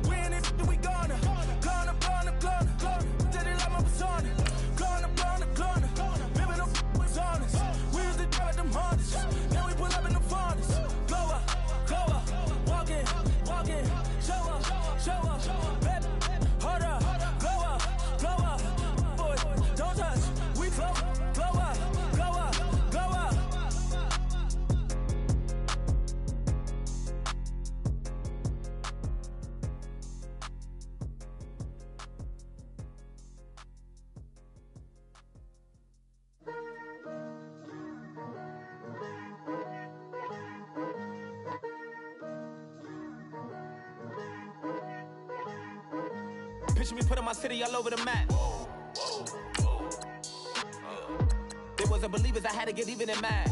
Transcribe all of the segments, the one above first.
We in it, we gonna. Gonna. Did it like my persona. Gonna. Living up was honest. We used to drive them hardest. Now we pull up in the farthest. Glow up. Walking. Show up. Baby, hold up. Glow up. Boy, don't touch. We glow up. Picture me putting my city all over the map. They wasn't believers, I had to get even and mad.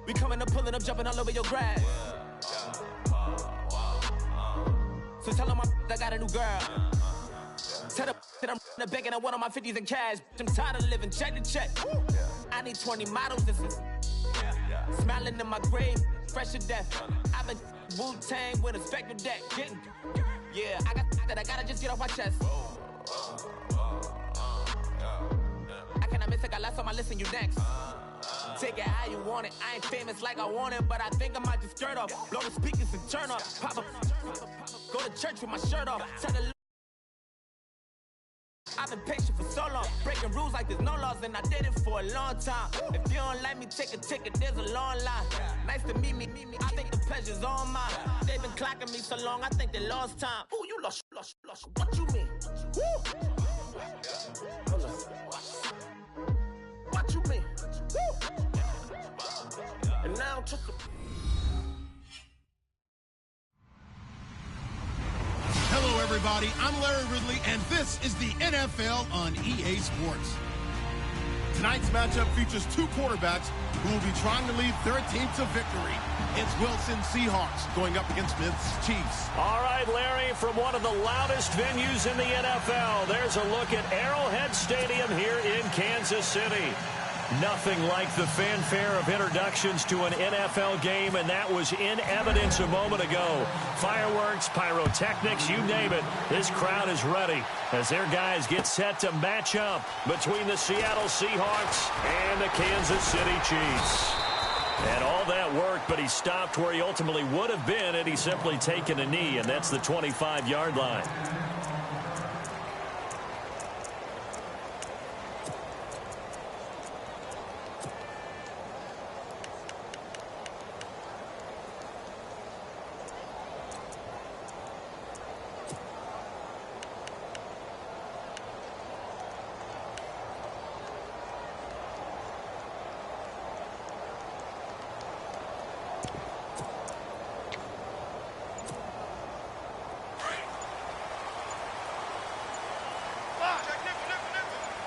We coming up, pulling up, jumping all over your grass. So tell them I got a new girl. Tell them that I'm begging, I want on my 50s in cash. I'm tired of living check to check. I need 20 models, this is smiling in my grave, fresh to death. I've been Wu-Tang with a spectral deck. Yeah, I gotta just get off my chest. I cannot miss it, got lots on my list and you next. Take it how you want it. I ain't famous like I want it, but I think I might just skirt off. Blow the speakers and turn up. Pop up. Go to church with my shirt off. Tell the I've been patient for so long, breaking rules like there's no laws, and I did it for a long time. If you don't like me, take a ticket, there's a long line. Nice to meet me, I think the pleasure's all mine. They've been clocking me so long, I think they lost time. Ooh, you lost, what you mean? Woo! What you mean? Woo! And now took a... Hello, everybody. I'm Larry Ridley, and this is the NFL on EA Sports. Tonight's matchup features two quarterbacks who will be trying to lead their team to victory. It's Wilson Seahawks going up against Smith's Chiefs. All right, Larry, from one of the loudest venues in the NFL, there's a look at Arrowhead Stadium here in Kansas City. Nothing like the fanfare of introductions to an NFL game, and that was in evidence a moment ago. Fireworks, pyrotechnics, you name it. This crowd is ready as their guys get set to match up between the Seattle Seahawks and the Kansas City Chiefs. And all that worked, but he stopped where he ultimately would have been had he simply taken a knee, and that's the 25-yard line.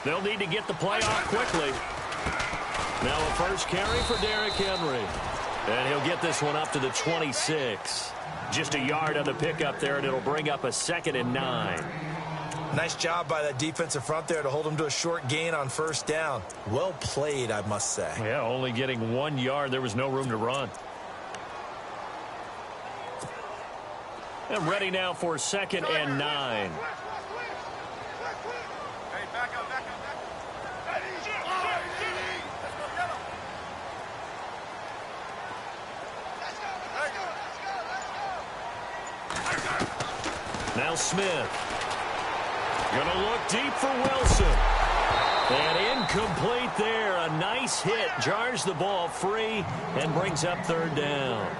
They'll need to get the play off quickly. Now a first carry for Derrick Henry. And he'll get this one up to the 26. Just a yard on the pickup there, and it'll bring up a 2nd and 9. Nice job by that defensive front there to hold him to a short gain on first down. Well played, I must say. Yeah, only getting 1 yard. There was no room to run. And ready now for 2nd and 9. Now Smith. Gonna look deep for Wilson. And incomplete there. A nice hit. Jars the ball free and brings up 3rd down.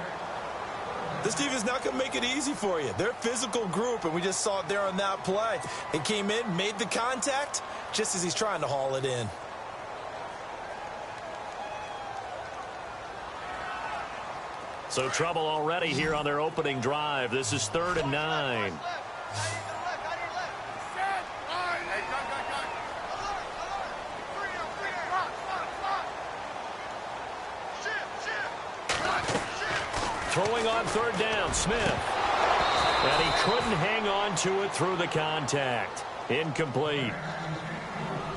This team is not going to make it easy for you. They're a physical group, and we just saw it there on that play. It came in, made the contact, just as he's trying to haul it in. So trouble already here on their opening drive. This is 3rd and 9. Throwing on 3rd down, Smith. And he couldn't hang on to it through the contact. Incomplete.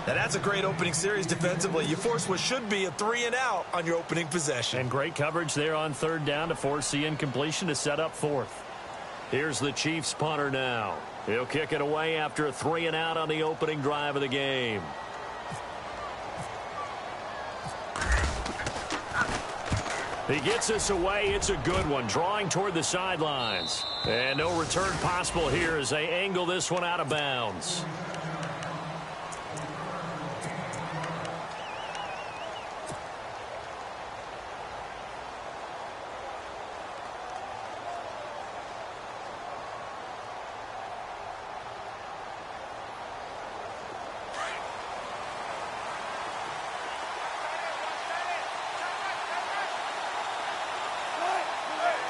Now, that's a great opening series defensively. You force what should be a 3-and-out on your opening possession. And great coverage there on third down to force the incompletion to set up fourth. Here's the Chiefs punter now. He'll kick it away after a 3-and-out on the opening drive of the game. He gets us away. It's a good one, drawing toward the sidelines. And no return possible here as they angle this one out of bounds.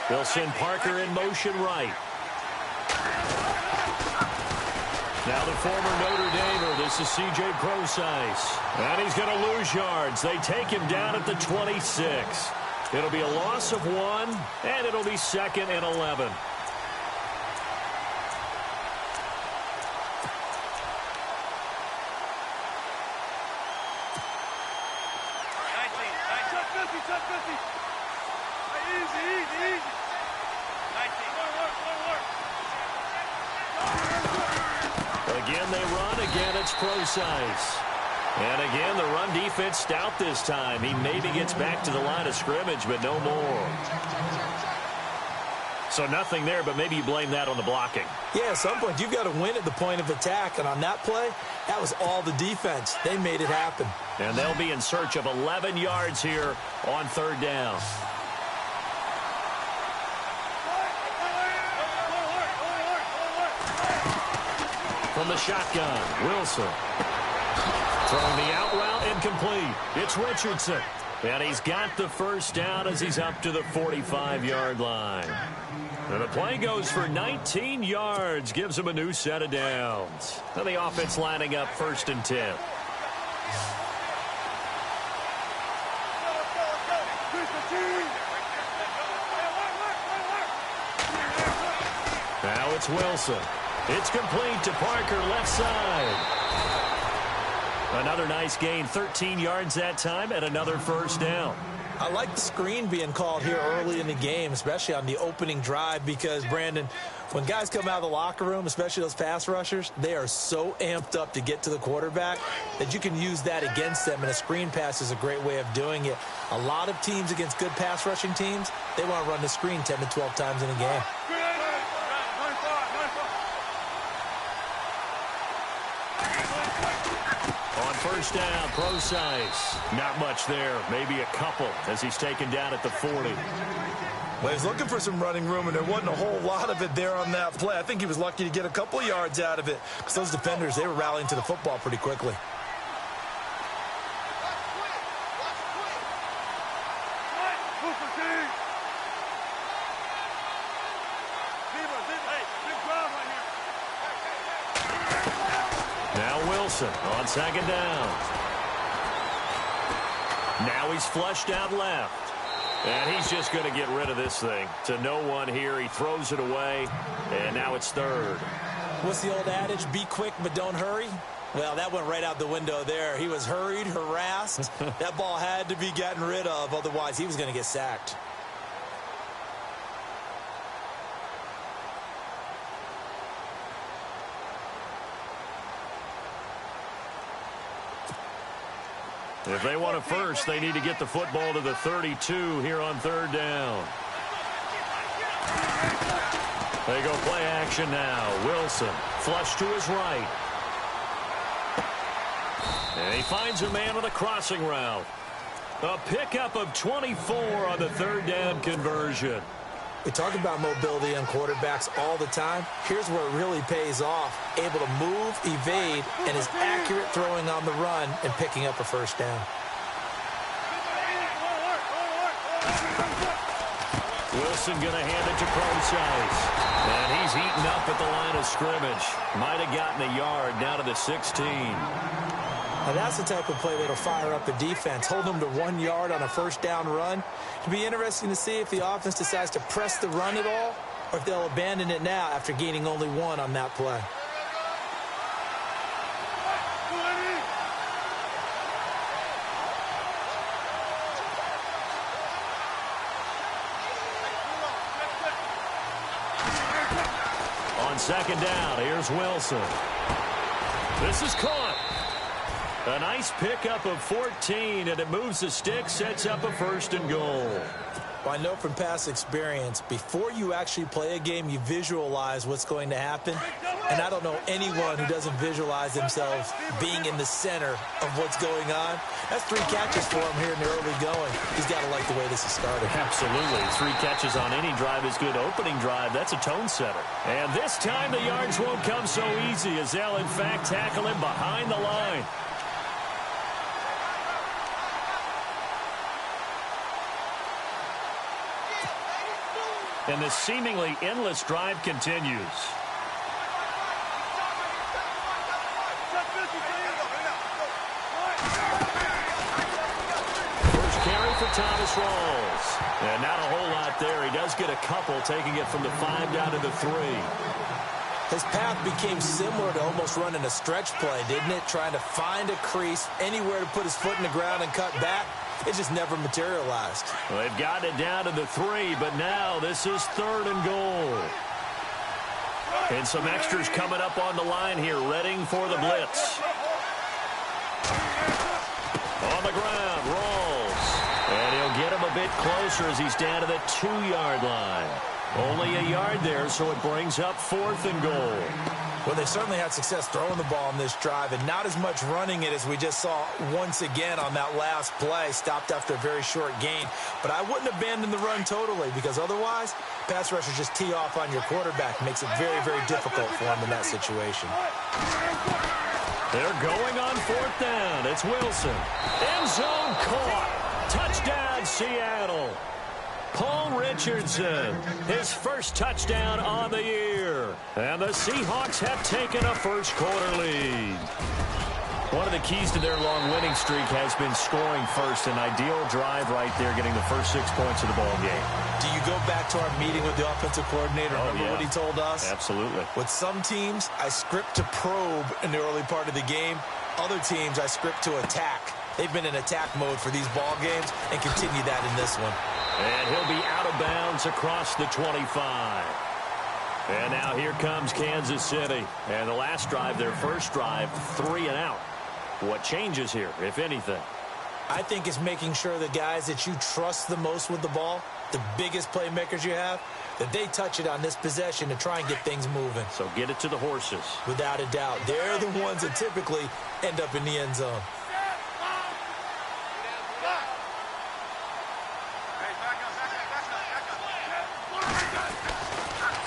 They'll send Parker in motion right. Now the former Notre Damer, this is C.J. Procise. And he's going to lose yards. They take him down at the 26. It'll be a loss of 1, and it'll be 2nd and 11. Again, they run. Again, it's Procise. And again, the run defense stout this time. He maybe gets back to the line of scrimmage, but no more. So nothing there, but maybe you blame that on the blocking. Yeah, at some point, you've got to win at the point of attack. And on that play, that was all the defense. They made it happen. And they'll be in search of 11 yards here on third down. From the shotgun, Wilson. Throwing the out route, incomplete. It's Richardson. And he's got the first down as he's up to the 45-yard line. And the play goes for 19 yards, gives him a new set of downs. And the offense lining up 1st and 10. Now it's Wilson. It's complete to Parker, left side. Another nice gain, 13 yards that time, and another first down. I like the screen being called here early in the game, especially on the opening drive, because, Brandon, when guys come out of the locker room, especially those pass rushers, they are so amped up to get to the quarterback that you can use that against them, and a screen pass is a great way of doing it. A lot of teams against good pass rushing teams, they want to run the screen 10 to 12 times in a game. On first down, Procise. Not much there, maybe a couple as he's taken down at the 40. Well, he's looking for some running room, and there wasn't a whole lot of it there on that play. I think he was lucky to get a couple yards out of it because those defenders, they were rallying to the football pretty quickly. On second down. Now he's flushed out left. And he's just going to get rid of this thing. To no one here. He throws it away. And now it's third. What's the old adage? Be quick, but don't hurry. Well, that went right out the window there. He was hurried, harassed. That ball had to be gotten rid of. Otherwise, he was going to get sacked. If they want a first, they need to get the football to the 32 here on third down. They go play action now. Wilson, flush to his right. And he finds a man on a crossing route. A pickup of 24 on the third down conversion. We talk about mobility on quarterbacks all the time. Here's where it really pays off. Able to move, evade, and is accurate throwing on the run and picking up a first down. Wilson going to hand it to Procise. And he's eaten up at the line of scrimmage. Might have gotten a yard down to the 16. Now that's the type of play that'll fire up the defense. Hold them to 1 yard on a first down run. It'll be interesting to see if the offense decides to press the run at all or if they'll abandon it now after gaining only 1 on that play. second down. Here's Wilson. This is caught. A nice pickup of 14, and it moves the stick, sets up a 1st and goal. Well, I know from past experience, before you actually play a game, you visualize what's going to happen. And I don't know anyone who doesn't visualize themselves being in the center of what's going on. That's 3 catches for him here in the early going. He's got to like the way this is started. Absolutely. 3 catches on any drive is good. Opening drive, that's a tone setter. And this time the yards won't come so easy as they'll, in fact, tackle him behind the line. And this seemingly endless drive continues. First carry for Thomas Rawls. And not a whole lot there. He does get a couple, taking it from the 5 down to the 3. His path became similar to almost running a stretch play, didn't it? Trying to find a crease, anywhere to put his foot in the ground and cut back. It just never materialized. Well, they've gotten it down to the 3, but now this is 3rd and goal. And some extras coming up on the line here, readying for the blitz. On the ground, Rawls. And he'll get him a bit closer as he's down to the 2-yard line. Only a yard there, so it brings up 4th and goal. Well, they certainly had success throwing the ball on this drive, and not as much running it as we just saw once again on that last play. Stopped after a very short gain. But I wouldn't abandon the run totally, because otherwise, pass rushers just tee off on your quarterback. Makes it very, very difficult for him in that situation. They're going on 4th down. It's Wilson. End zone caught. Touchdown, Seattle. Paul Richardson, his first touchdown on the year. And the Seahawks have taken a first-quarter lead. One of the keys to their long winning streak has been scoring first. An ideal drive right there, getting the first 6 points of the ball game. Do you go back to our meeting with the offensive coordinator? Remember what he told us? Absolutely. With some teams, I script to probe in the early part of the game. Other teams, I script to attack. They've been in attack mode for these ball games and continue that in this one. And he'll be out of bounds across the 25. And now here comes Kansas City. And the last drive, their first drive, 3 and out. What changes here, if anything? I think it's making sure the guys that you trust the most with the ball, the biggest playmakers you have, that they touch it on this possession to try and get things moving. So get it to the horses. Without a doubt. They're the ones that typically end up in the end zone.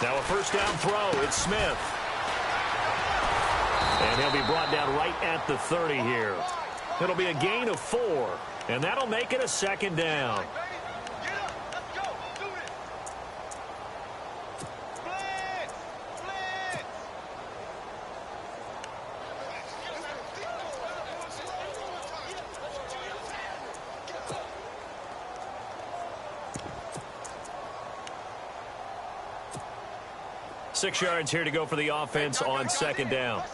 Now a first down throw. It's Smith. And he'll be brought down right at the 30 here. It'll be a gain of 4. And that'll make it a 2nd down. Six yards here to go for the offense on 2nd down.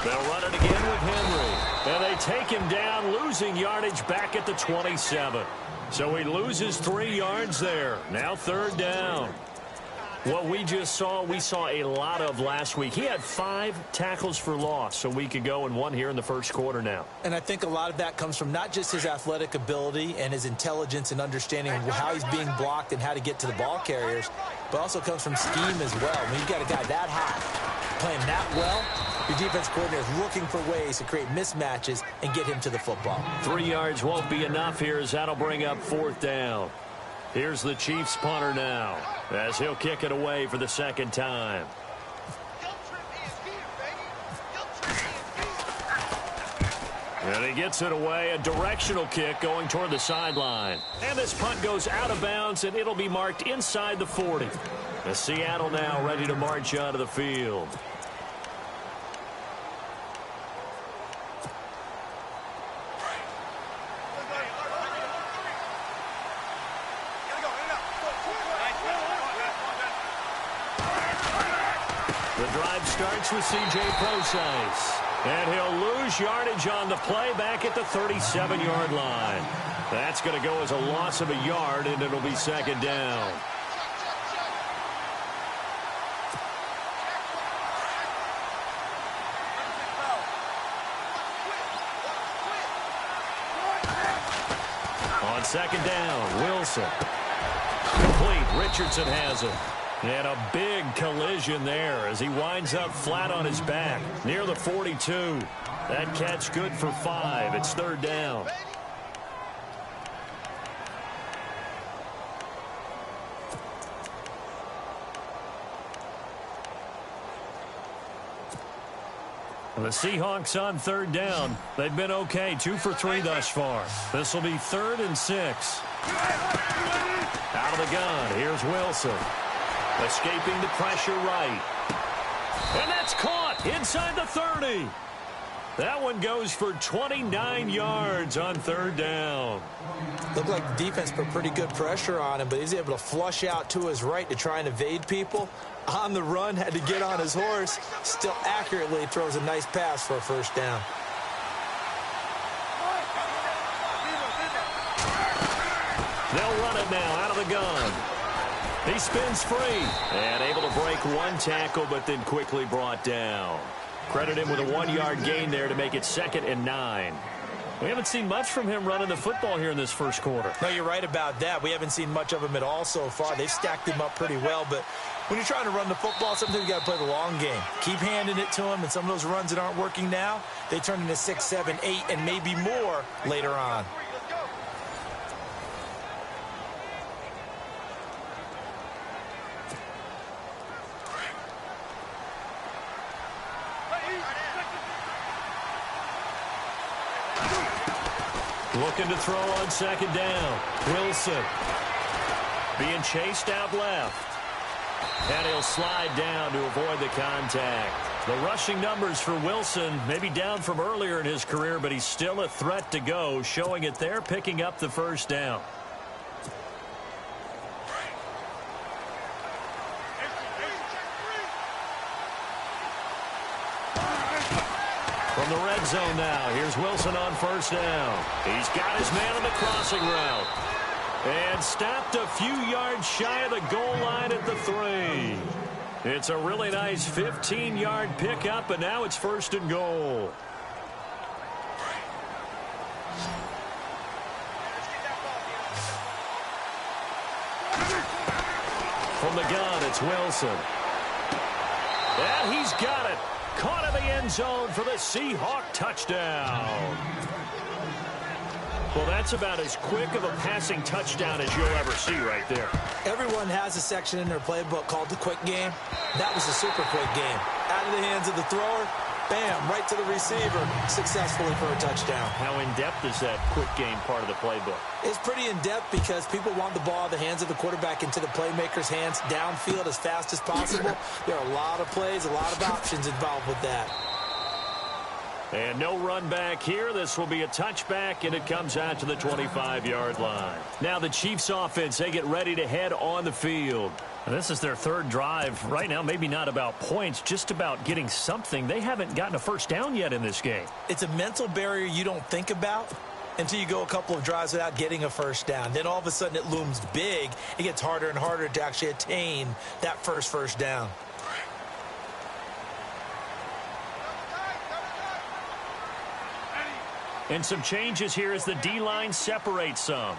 They'll run it again with Henry. And they take him down, losing yardage back at the 27. So he loses 3 yards there. Now 3rd down. What we just saw, we saw a lot of last week. He had 5 tackles for loss a week ago and 1 here in the first quarter now. And I think a lot of that comes from not just his athletic ability and his intelligence and understanding of how he's being blocked and how to get to the ball carriers, but also comes from scheme as well. When you've got a guy that high, playing that well, your defense coordinator is looking for ways to create mismatches and get him to the football. 3 yards won't be enough here as that'll bring up 4th down. Here's the Chiefs punter now as he'll kick it away for the 2nd time. And he gets it away, a directional kick going toward the sideline. And this punt goes out of bounds, and it'll be marked inside the 40. As Seattle now ready to march onto the field. The drive starts with C.J. Prosise. And he'll lose yardage on the play back at the 37-yard line. That's going to go as a loss of a yard, and it'll be second down. On second down, Wilson. Complete. Richardson has it. And a big collision there as he winds up flat on his back near the 42. That catch good for 5. It's third down. And the Seahawks on third down. They've been okay, 2 for 3 thus far. This will be 3rd and 6. Out of the gun, here's Wilson. Escaping the pressure right. And that's caught inside the 30. That one goes for 29 yards on third down. Looked like the defense put pretty good pressure on him, but he's able to flush out to his right to try and evade people. On the run, had to get on his horse. Still accurately throws a nice pass for a first down. They'll run it now out of the gun. He spins free and able to break one tackle, but then quickly brought down. Credit him with a 1-yard gain there to make it 2nd and 9. We haven't seen much from him running the football here in this first quarter. No, you're right about that. We haven't seen much of him at all so far. They've stacked him up pretty well, but when you're trying to run the football, sometimes you got to play the long game. Keep handing it to him, and some of those runs that aren't working now, they turn into 6, 7, 8, and maybe more later on. Looking to throw on second down. Wilson being chased out left. And he'll slide down to avoid the contact. The rushing numbers for Wilson maybe down from earlier in his career, but he's still a threat to go, showing it there, picking up the first down. From the red zone now, here's Wilson on first down. He's got his man on the crossing route. And stopped a few yards shy of the goal line at the 3. It's a really nice 15-yard pickup, and now it's 1st and goal. From the gun, it's Wilson. And he's got it. Caught in the end zone for the Seahawk touchdown. Well, that's about as quick of a passing touchdown as you'll ever see right there. Everyone has a section in their playbook called the quick game. That was a super quick game. Out of the hands of the thrower, bam, right to the receiver, successfully for a touchdown. How in-depth is that quick game part of the playbook? It's pretty in-depth because people want the ball out of the hands of the quarterback into the playmaker's hands downfield as fast as possible. There are a lot of plays, a lot of options involved with that. And no run back here. This will be a touchback, and it comes out to the 25-yard line. Now the Chiefs offense, they get ready to head on the field. And this is their 3rd drive. Right now, maybe not about points, just about getting something. They haven't gotten a first down yet in this game. It's a mental barrier you don't think about until you go a couple of drives without getting a first down. Then all of a sudden it looms big. It gets harder and harder to actually attain that first down. And some changes here as the D-line separates some.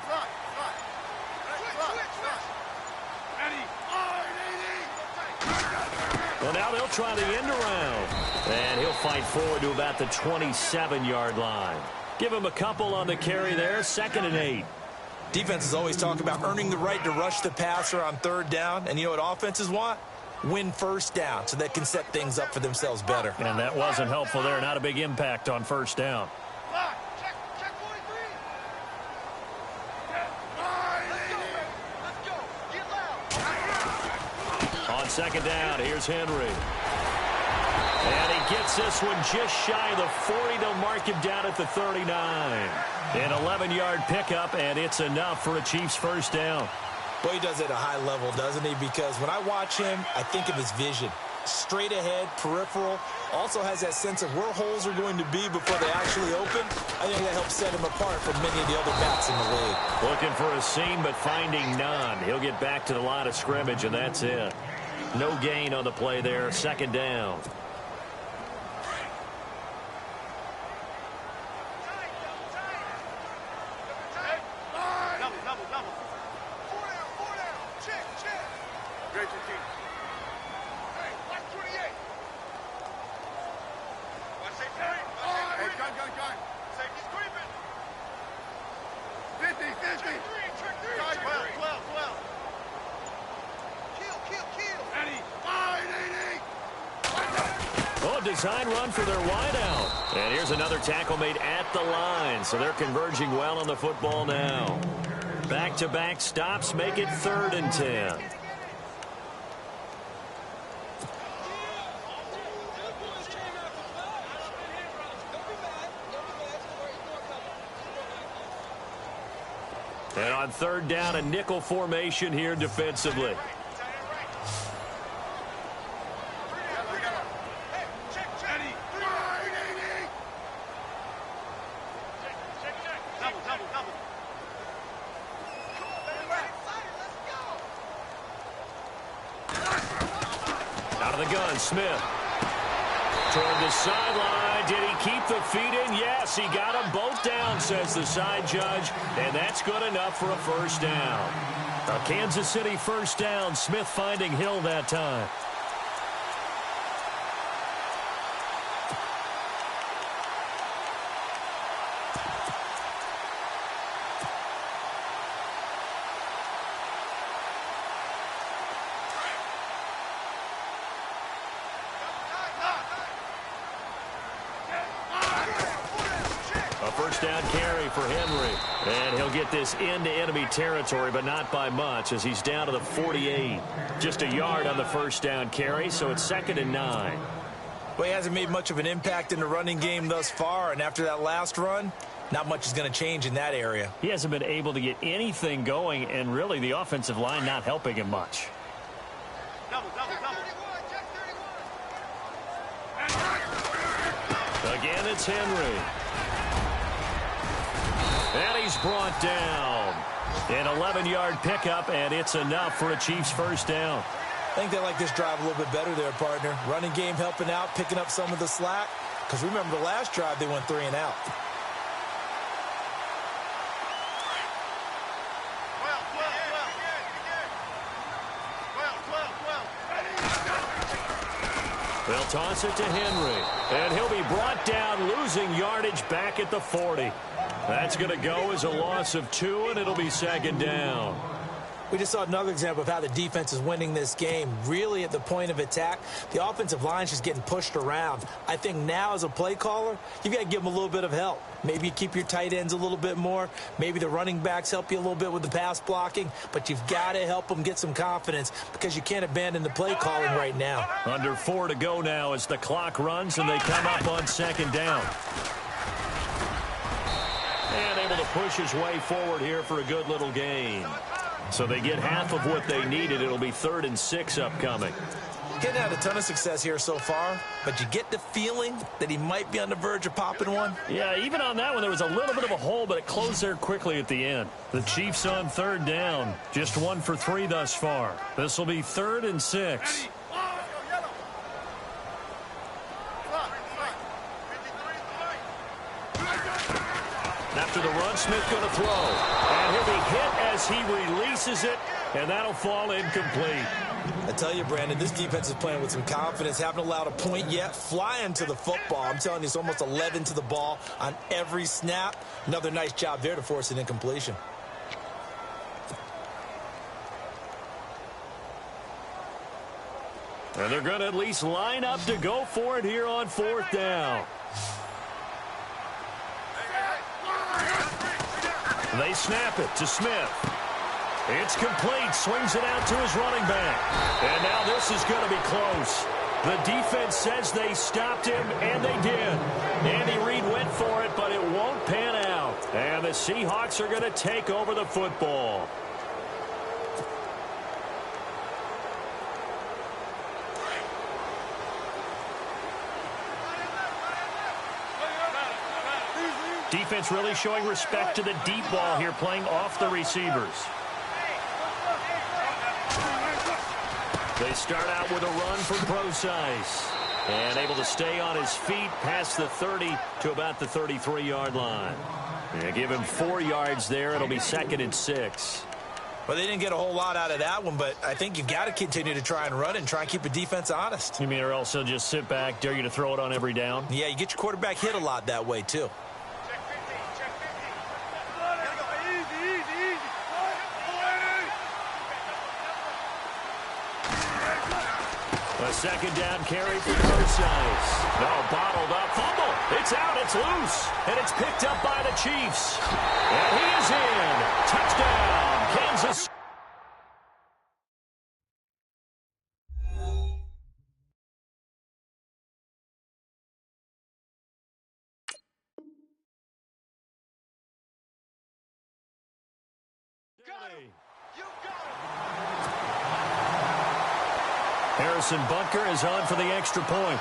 Well, now they'll try the end around. And he'll fight forward to about the 27-yard line. Give him a couple on the carry there, 2nd and 8. Defenses always talk about earning the right to rush the passer on 3rd down. And you know what offenses want? Win first down so they can set things up for themselves better. And that wasn't helpful there. Not a big impact on first down. On 2nd down, here's Henry. And he gets this one just shy of the 40. They'll mark him down at the 39. An 11-yard pickup, and it's enough for a Chiefs first down. Boy, he does it at a high level, doesn't he? Because when I watch him, I think of his vision. straight ahead, peripheral. Also has that sense of where holes are going to be before they actually open. I think that helps set him apart from many of the other backs in the league. Looking for a seam, but finding none. He'll get back to the line of scrimmage, and that's it. No gain on the play there. Second down. Design run for their wideout. And here's another tackle made at the line. So they're converging well on the football now. Back-to-back stops make it 3rd and 10. And on 3rd down, a nickel formation here defensively. Smith toward the sideline. Did he keep the feet in? Yes, he got them both down, says the side judge, and that's good enough for a 1st down. A Kansas City 1st down. Smith finding Hill that time. Down carry for Henry. And he'll get this into enemy territory, but not by much as he's down to the 48. Just a yard on the 1st down carry, so it's 2nd and 9. Well, he hasn't made much of an impact in the running game thus far, and after that last run, not much is going to change in that area. He hasn't been able to get anything going, and really the offensive line not helping him much. Double. Again, it's Henry. And he's brought down. An 11-yard pickup, and it's enough for a Chiefs 1st down. I think they like this drive a little bit better there, partner. Running game helping out, picking up some of the slack. Because remember the last drive, they went 3 and out. They'll toss it to Henry. And he'll be brought down, losing yardage back at the 40. That's going to go as a loss of 2, and it'll be 2nd down. We just saw another example of how the defense is winning this game. Really at the point of attack, the offensive line's just getting pushed around. I think now as a play caller, you've got to give them a little bit of help. Maybe you keep your tight ends a little bit more. Maybe the running backs help you a little bit with the pass blocking. But you've got to help them get some confidence because you can't abandon the play calling right now. Under 4 to go now as the clock runs, and they come up on 2nd down. And able to push his way forward here for a good little gain. So they get half of what they needed. It'll be 3rd and 6 upcoming. Getting had a ton of success here so far, but you get the feeling that he might be on the verge of popping one. Yeah, even on that one, there was a little bit of a hole, but it closed there quickly at the end. The Chiefs on 3rd down. Just 1 for 3 thus far. This will be 3rd and 6. After the run, Smith going to throw. And he'll be hit as he releases it, and that'll fall incomplete. I tell you, Brandon, this defense is playing with some confidence. Haven't allowed a point yet. Flying to the football. I'm telling you, it's almost 11 to the ball on every snap. Another nice job there to force an incompletion. And they're going to at least line up to go for it here on 4th down. They snap it to Smith. It's complete. Swings it out to his running back. And now this is going to be close. The defense says they stopped him, and they did. Andy Reid went for it, but it won't pan out. And the Seahawks are going to take over the football. Defense really showing respect to the deep ball here, playing off the receivers. They start out with a run from Procise. And able to stay on his feet past the 30 to about the 33-yard line. And give him 4 yards there. It'll be 2nd and 6. Well, they didn't get a whole lot out of that one, but I think you've got to continue to try and run it and try and keep the defense honest. You mean or else they'll just sit back, dare you to throw it on every down? Yeah, you get your quarterback hit a lot that way, too. A 2nd down carry for Procise. No, bottled up. Fumble. It's out. It's loose. And it's picked up by the Chiefs. And he is in. Touchdown, Kansas. Harrison Bunker is on for the extra point.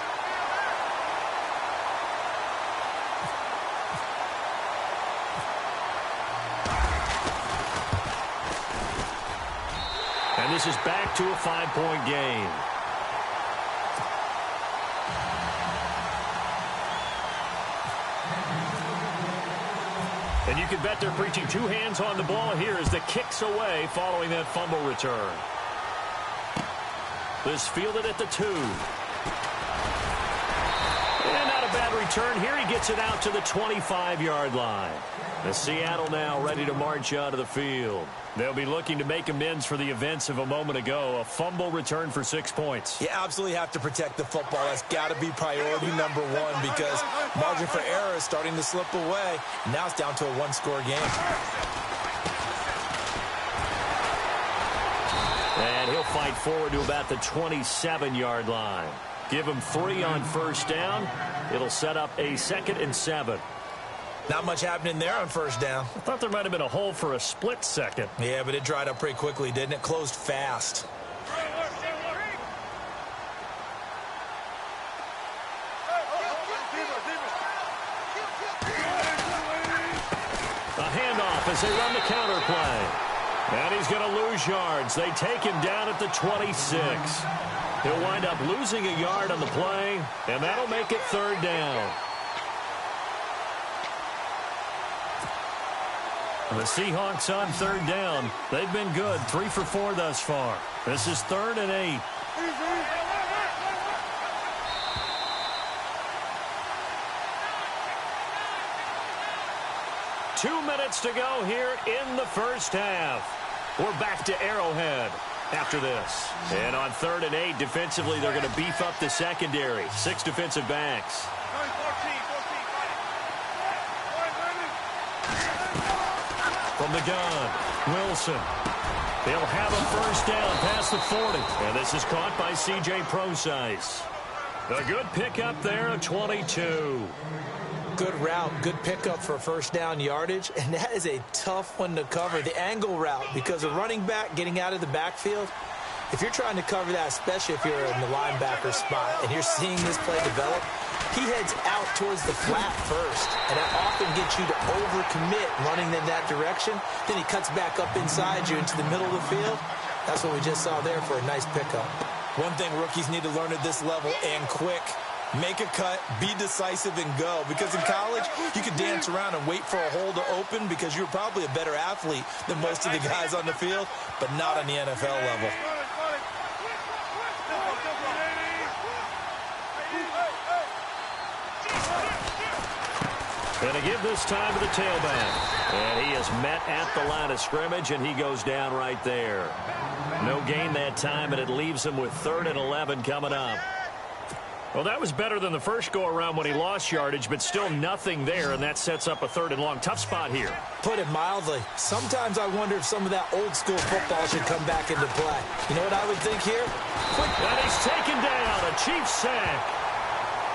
And this is back to a 5-point game. And you can bet they're preaching 2 hands on the ball here as the kick's away following that fumble return. This fielded at the 2. And not a bad return here. He gets it out to the 25-yard line. The Seattle now ready to march out of the field. They'll be looking to make amends for the events of a moment ago. A fumble return for 6 points. You absolutely have to protect the football. That's got to be priority number 1 because margin for error is starting to slip away. Now it's down to a 1-score game. And he'll fight forward to about the 27-yard line. Give him 3 on 1st down. It'll set up a 2nd and 7. Not much happening there on 1st down. I thought there might have been a hole for a split second. Yeah, but it dried up pretty quickly, didn't it? Closed fast. A handoff as they run the counter play. And he's going to lose yards. They take him down at the 26. He'll wind up losing a yard on the play, and that'll make it 3rd down. The Seahawks on 3rd down. They've been good. 3 for 4 thus far. This is 3rd and 8. Two minutes to go here in the first half. We're back to Arrowhead after this. And on 3rd and 8, defensively, they're going to beef up the secondary. 6 defensive backs. From the gun, Wilson. They'll have a 1st down past the 40. And this is caught by C.J. Procise. A good pickup there, a 22. Good route, good pickup for 1st down yardage, and that is a tough one to cover, the angle route, because a running back getting out of the backfield, if you're trying to cover that, especially if you're in the linebacker spot, and you're seeing this play develop, he heads out towards the flat first, and that often gets you to overcommit running in that direction. Then he cuts back up inside you into the middle of the field. That's what we just saw there for a nice pickup. One thing rookies need to learn at this level, and quick, make a cut, be decisive, and go. Because in college, you could dance around and wait for a hole to open because you're probably a better athlete than most of the guys on the field, but not on the NFL level. Going to give this time to the tailback. And he is met at the line of scrimmage, and he goes down right there. No gain that time, and it leaves him with 3rd and 11 coming up. Well, that was better than the first go-around when he lost yardage, but still nothing there, and that sets up a 3rd and long. Tough spot here. Put it mildly. Sometimes I wonder if some of that old-school football should come back into play. You know what I would think here? Quick. And he's taken down. A Chiefs sack.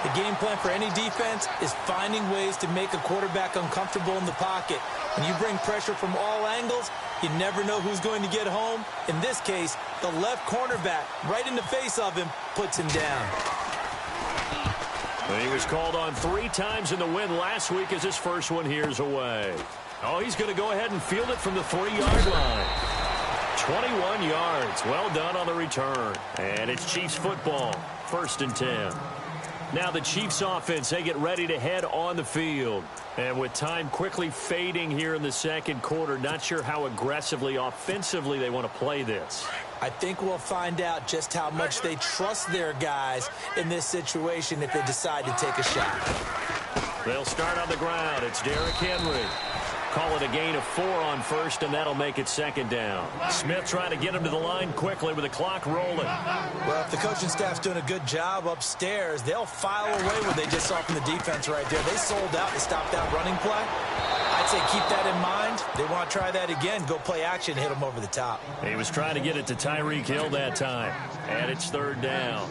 The game plan for any defense is finding ways to make a quarterback uncomfortable in the pocket. When you bring pressure from all angles, you never know who's going to get home. In this case, the left cornerback, right in the face of him, puts him down. He was called on 3 times in the win last week as his first one here's away. Oh, he's going to go ahead and field it from the 3-yard line. 21 yards. Well done on the return. And it's Chiefs football. 1st and 10. Now the Chiefs offense, they get ready to head on the field. And with time quickly fading here in the second quarter, not sure how aggressively, offensively they want to play this. I think we'll find out just how much they trust their guys in this situation if they decide to take a shot. They'll start on the ground. It's Derrick Henry. Call it a gain of 4 on 1st, and that'll make it 2nd down. Smith trying to get him to the line quickly with the clock rolling. Well, if the coaching staff's doing a good job upstairs, they'll file away what they just saw from the defense right there. They sold out to stop that running play. I'd say keep that in mind. They want to try that again. Go play action, hit them over the top. He was trying to get it to Tyreek Hill that time, and it's 3rd down.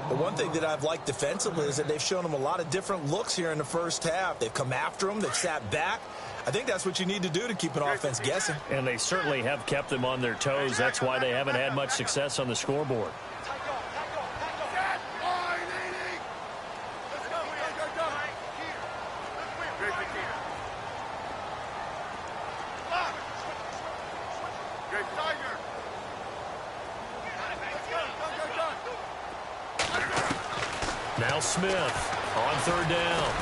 The one thing that I've liked defensively is that they've shown them a lot of different looks here in the first half. They've come after them. They've sat back. I think that's what you need to do to keep an offense guessing. And they certainly have kept them on their toes. That's why they haven't had much success on the scoreboard. Now Smith on 3rd down.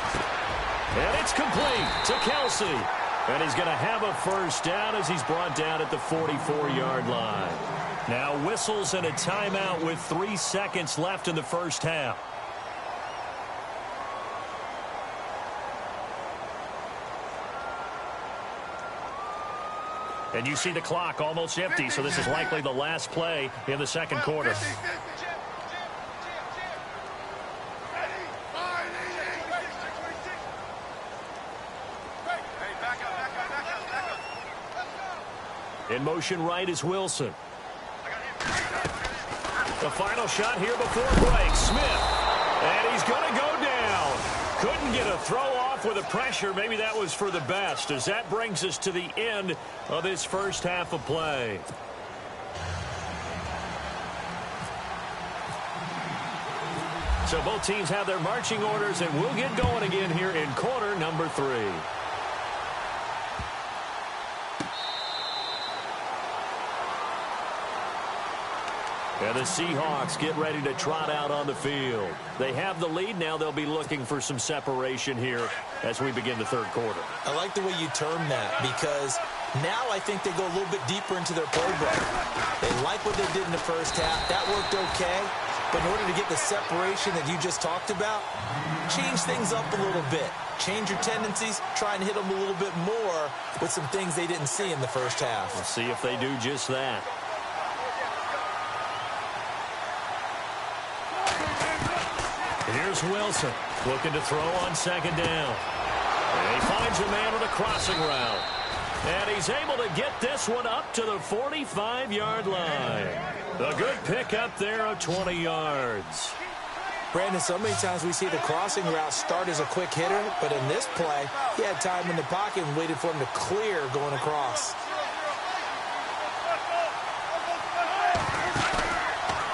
And it's complete to Kelsey. And he's going to have a 1st down as he's brought down at the 44-yard line. Now whistles and a timeout with 3 seconds left in the first half. And you see the clock almost empty, so this is likely the last play in the second quarter. In motion right is Wilson. The final shot here before break. Smith. And he's going to go down. Couldn't get a throw off with the pressure. Maybe that was for the best, as that brings us to the end of this first half of play. So both teams have their marching orders, and we'll get going again here in quarter number 3. And the Seahawks get ready to trot out on the field. They have the lead. Now they'll be looking for some separation here as we begin the third quarter. I like the way you term that, because now I think they go a little bit deeper into their playbook. They like what they did in the first half. That worked okay. But in order to get the separation that you just talked about, change things up a little bit. Change your tendencies. Try and hit them a little bit more with some things they didn't see in the first half. We'll see if they do just that. Here's Wilson looking to throw on 2nd down. And he finds a man with a crossing route. And he's able to get this one up to the 45-yard line. A good pickup there of 20 yards. Brandon, so many times we see the crossing route start as a quick hitter, but in this play, he had time in the pocket and waited for him to clear going across.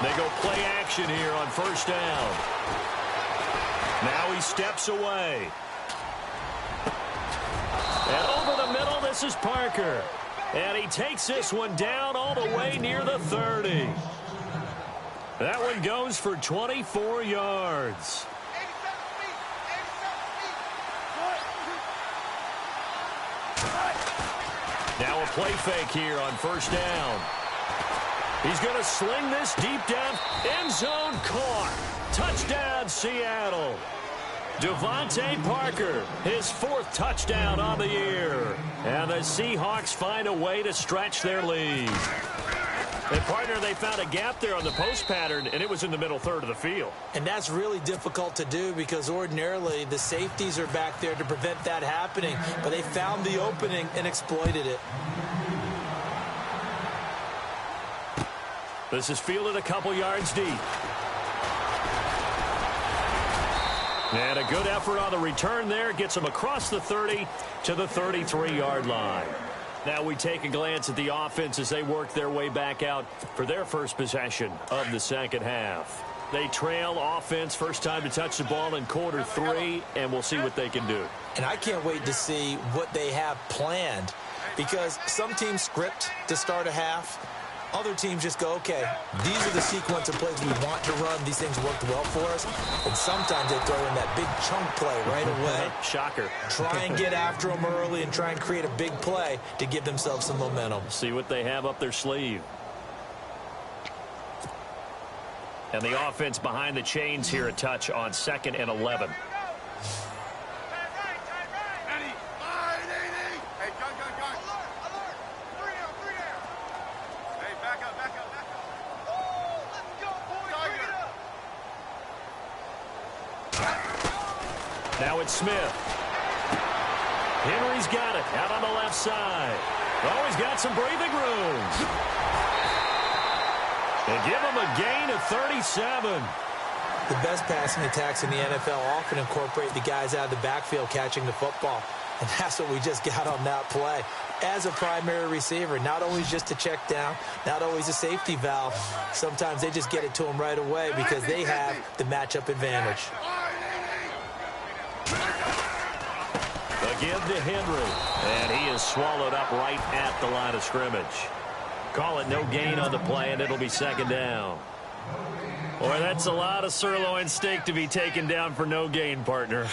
They go play action here on 1st down. Now he steps away. And over the middle, this is Parker. And he takes this one down all the way near the 30. That one goes for 24 yards. Now a play fake here on 1st down. He's going to sling this deep down. End zone caught. Touchdown, Seattle. Devontae Parker, his 4th touchdown on the year. And the Seahawks find a way to stretch their lead. And, partner, they found a gap there on the post pattern, and it was in the middle third of the field. And that's really difficult to do because ordinarily the safeties are back there to prevent that happening. But they found the opening and exploited it. This is fielded a couple yards deep. And a good effort on the return there. Gets him across the 30 to the 33-yard line. Now we take a glance at the offense as they work their way back out for their first possession of the second half. They trail offense, first time to touch the ball in quarter 3, and we'll see what they can do. And I can't wait to see what they have planned, because some teams script to start a half. Other teams just go, okay, these are the sequence of plays we want to run. These things worked well for us. And sometimes they throw in that big chunk play right away. Shocker. Try and get after them early and try and create a big play to give themselves some momentum. See what they have up their sleeve. And the offense behind the chains here, a touch on 2nd and 11. Now it's Smith. Henry's got it out on the left side. Oh, he's got some breathing room. They give him a gain of 37. The best passing attacks in the NFL often incorporate the guys out of the backfield catching the football. And that's what we just got on that play. As a primary receiver, not always just a check down, not always a safety valve. Sometimes they just get it to them right away because they have the matchup advantage. A give to Henry, and he is swallowed up right at the line of scrimmage. Call it no gain on the play, and it'll be 2nd down. Boy, that's a lot of sirloin steak to be taken down for no gain, partner.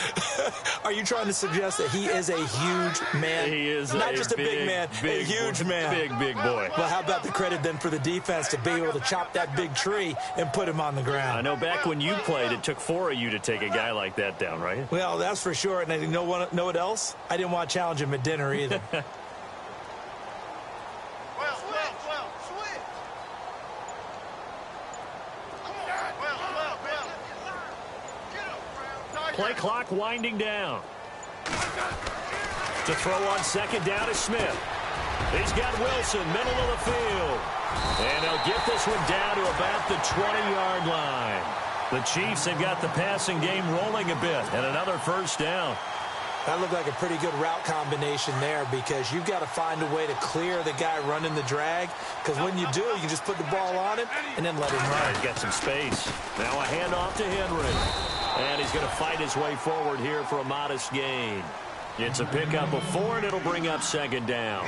Are you trying to suggest that he is a huge man? He is not just a big man, a huge man. Big boy. Well, how about the credit then for the defense to be able to chop that big tree and put him on the ground? I know back when you played, it took 4 of you to take a guy like that down, right? Well, that's for sure. And you know what else? I didn't want to challenge him at dinner either. Play clock winding down. To throw on 2nd down is Smith. He's got Wilson, middle of the field. And they'll get this one down to about the 20-yard line. The Chiefs have got the passing game rolling a bit, and another 1st down. That looked like a pretty good route combination there, because you've got to find a way to clear the guy running the drag, because when you do, you just put the ball on him and then let him run. He's got some space. Now a handoff to Henry. And he's going to fight his way forward here for a modest gain. It's a pickup of 4, and it'll bring up 2nd down.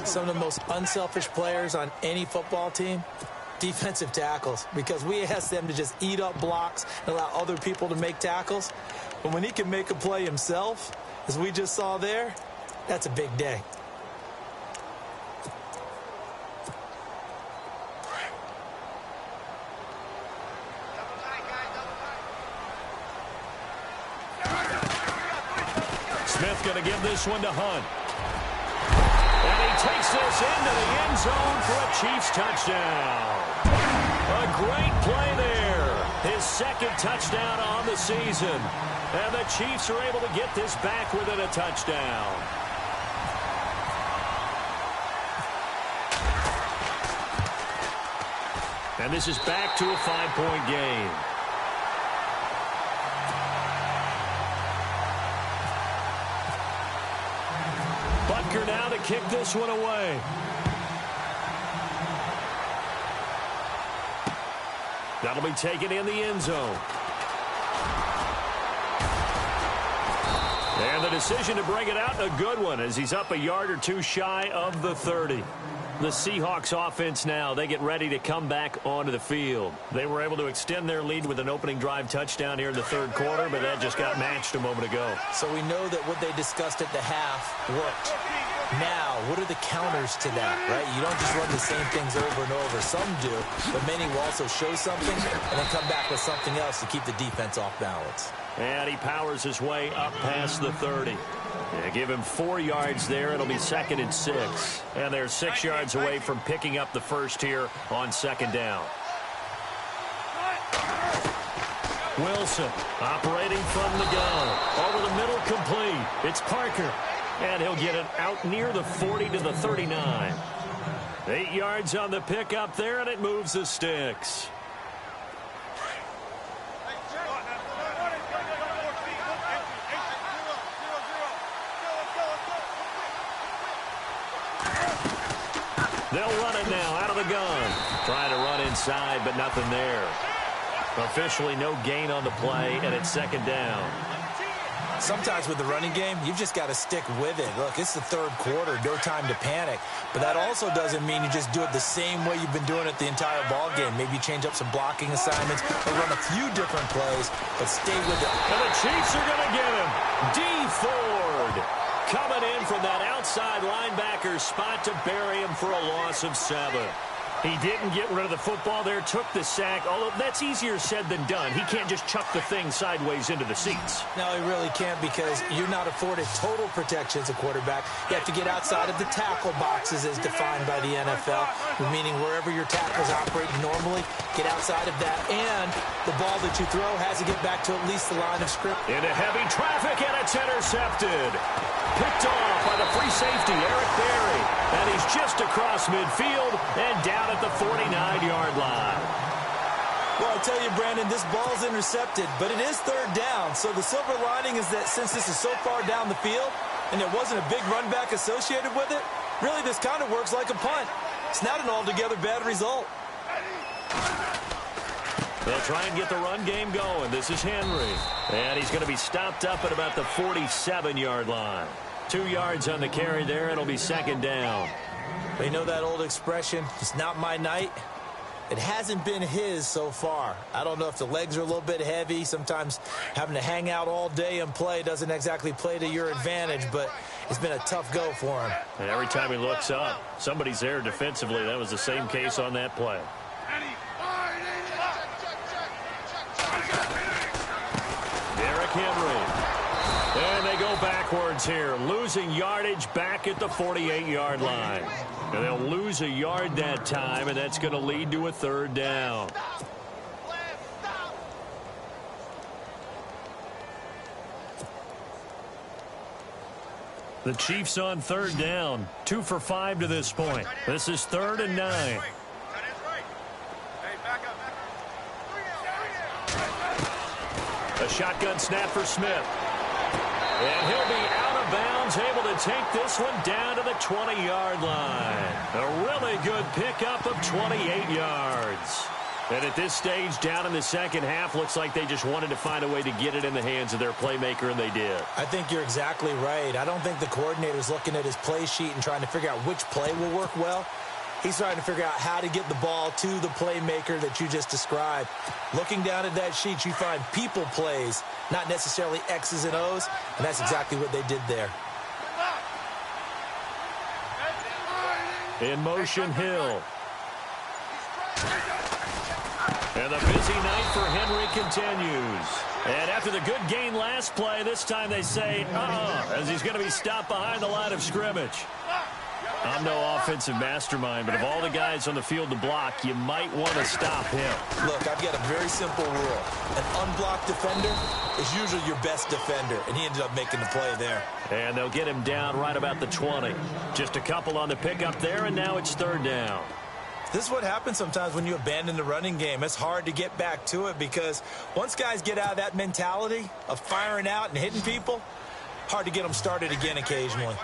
Some of the most unselfish players on any football team, defensive tackles, because we ask them to just eat up blocks and allow other people to make tackles. But when he can make a play himself, as we just saw there, that's a big day. Smith going to give this one to Hunt. And he takes this into the end zone for a Chiefs touchdown. A great play there. His 2nd touchdown on the season. And the Chiefs are able to get this back within a touchdown. And this is back to a 5-point game. Butker now to kick this one away. That'll be taken in the end zone. And the decision to bring it out, a good one, as he's up a yard or 2 shy of the 30. The Seahawks offense now, they get ready to come back onto the field. They were able to extend their lead with an opening drive touchdown here in the 3rd quarter, but that just got matched a moment ago. So we know that what they discussed at the half worked. Now, what are the counters to that, right? You don't just run the same things over and over. Some do, but many will also show something and then come back with something else to keep the defense off balance. And he powers his way up past the 30. Yeah, give him 4 yards there. It'll be 2nd and 6. And they're 6 yards away from picking up the 1st here on 2nd down. Wilson operating from the gun. Over the middle, complete. It's Parker. And he'll get it out near the 40 to the 39. 8 yards on the pickup there, and it moves the sticks. They'll run it now out of the gun. Trying to run inside, but nothing there. Officially no gain on the play, and it's second down. Sometimes with the running game, you've just got to stick with it. Look, it's the third quarter, no time to panic. But that also doesn't mean you just do it the same way you've been doing it the entire ball game. Maybe change up some blocking assignments or run a few different plays, but stay with it. And the Chiefs are going to get him. D. Ford coming in from that outside linebacker spot to bury him for a loss of 7. He didn't get rid of the football there, took the sack, although that's easier said than done. He can't just chuck the thing sideways into the seats. No, he really can't because you're not afforded total protection as a quarterback. You have to get outside of the tackle boxes as defined by the NFL, meaning wherever your tackles operate normally, get outside of that, and the ball that you throw has to get back to at least the line of scrimmage. Into heavy traffic, and it's intercepted. Picked off by the free safety, Eric Berry. And he's just across midfield and down at the 49-yard line. Well, I tell you, Brandon, this ball's intercepted, but it is third down. So the silver lining is that since this is so far down the field and there wasn't a big run back associated with it, really this kind of works like a punt. It's not an altogether bad result. They'll try and get the run game going. This is Henry. And he's going to be stopped up at about the 47-yard line. 2 yards on the carry there. It'll be second down. You know that old expression, it's not my night? It hasn't been his so far. I don't know if the legs are a little bit heavy. Sometimes having to hang out all day and play doesn't exactly play to your advantage, but it's been a tough go for him. And every time he looks up, somebody's there defensively. That was the same case on that play. Derrick Henry. And they go backwards here, losing yardage back at the 48-yard line. And they'll lose a yard that time, and that's going to lead to a third down. The Chiefs on third down, 2 for 5 to this point. This is 3rd and 9. A shotgun snap for Smith. And he'll be out of bounds, able to take this one down to the 20-yard line. A really good pickup of 28 yards. And at this stage, down in the second half, looks like they just wanted to find a way to get it in the hands of their playmaker, and they did. I think you're exactly right. I don't think the coordinator's looking at his play sheet and trying to figure out which play will work well. He's trying to figure out how to get the ball to the playmaker that you just described. Looking down at that sheet, you find people plays, not necessarily X's and O's, and that's exactly what they did there. In motion, Hill. And the busy night for Henry continues. And after the good gain last play, this time they say, as he's going to be stopped behind the line of scrimmage. I'm no offensive mastermind, but of all the guys on the field to block, you might want to stop him. Look, I've got a very simple rule. An unblocked defender is usually your best defender, and he ended up making the play there. And they'll get him down right about the 20. Just a couple on the pickup there, and now it's third down. This is what happens sometimes when you abandon the running game. It's hard to get back to it because once guys get out of that mentality of firing out and hitting people, hard to get them started again occasionally.